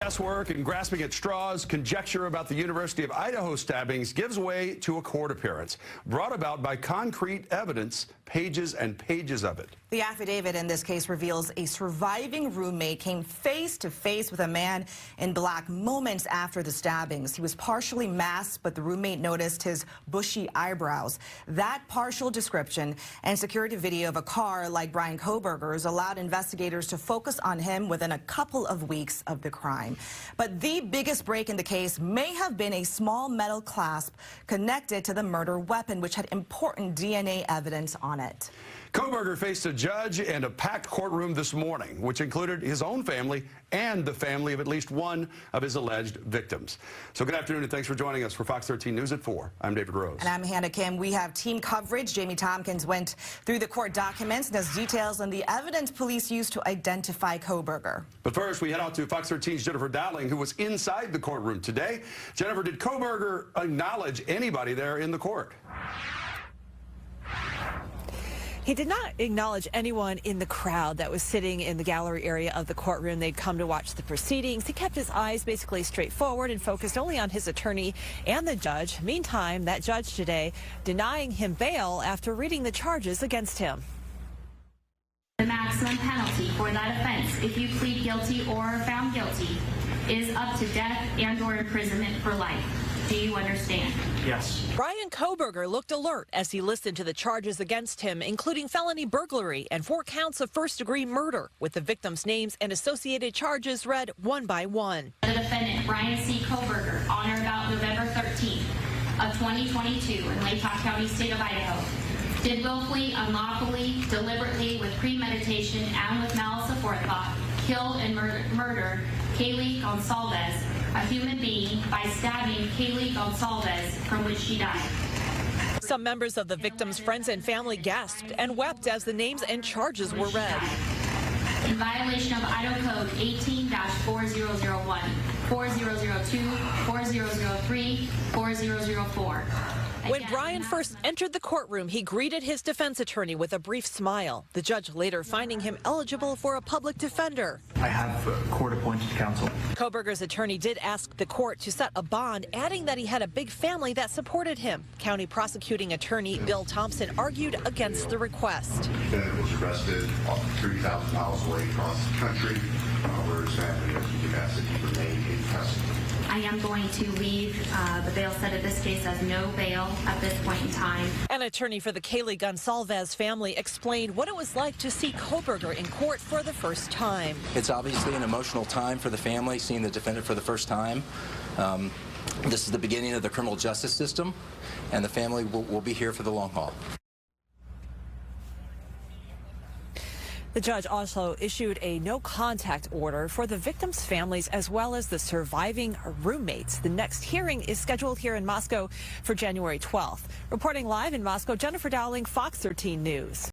Guesswork and grasping at straws, conjecture about the University of Idaho stabbings gives way to a court appearance brought about by concrete evidence, pages and pages of it. The affidavit in this case reveals a surviving roommate came face to face with a man in black moments after the stabbings. He was partially masked, but the roommate noticed his bushy eyebrows. That partial description and security video of a car like Bryan Kohberger's allowed investigators to focus on him within a couple of weeks of the crime. But the biggest break in the case may have been a small metal clasp connected to the murder weapon, which had important DNA evidence on it. Kohberger faced a judge and a packed courtroom this morning, which included his own family and the family of at least one of his alleged victims. So good afternoon and thanks for joining us for Fox 13 News at 4. I'm David Rose. And I'm Hannah Kim. We have team coverage. Jamie Tompkins went through the court documents and has details on the evidence police used to identify Kohberger. But first, we head out to Fox 13's Jennifer Dowling, who was inside the courtroom today. Jennifer, did Kohberger acknowledge anybody there in the court? He did not acknowledge anyone in the crowd that was sitting in the gallery area of the courtroom. They'd come to watch the proceedings. He kept his eyes basically straight forward and focused only on his attorney and the judge. Meantime, that judge today denying him bail after reading the charges against him. The maximum penalty for that offense, if you plead guilty or are found guilty, is up to death and/or imprisonment for life. Do you understand? Yes. Bryan Kohberger looked alert as he listened to the charges against him, including felony burglary and 4 counts of first-degree murder, with the victims' names and associated charges read one by one. The defendant, Bryan C. Kohberger, on or about November 13th of 2022 in Lake County, state of Idaho, did willfully, unlawfully, deliberately, with premeditation, and with malice aforethought, kill and murder Kaylee Gonsalves, a human being, by stabbing Kaylee Gonsalves, from which she died. Some members of the victims' friends and family gasped and wept as the names and charges were read. In violation of Idaho Code 18-4001, 4002, 4003, 4004. When Bryan first entered the courtroom, he greeted his defense attorney with a brief smile. The judge later finding him eligible for a public defender. I have court-appointed counsel. Kohberger's attorney did ask the court to set a bond, adding that he had a big family that supported him. County prosecuting attorney Bill Thompson argued against the request. The defendant was arrested 3,000 miles away across the country, where his family has asked that he remain in custody. I am going to leave. The bail set of this case as no bail at this point in time. An attorney for the Kaylee Gonsalves family explained what it was like to see Kohberger in court for the first time. It's obviously an emotional time for the family, seeing the defendant for the first time. This is the beginning of the criminal justice system, and the family will be here for the long haul. The judge also issued a no-contact order for the victims' families as well as the surviving roommates. The next hearing is scheduled here in Moscow for January 12th. Reporting live in Moscow, Jennifer Dowling, Fox 13 News.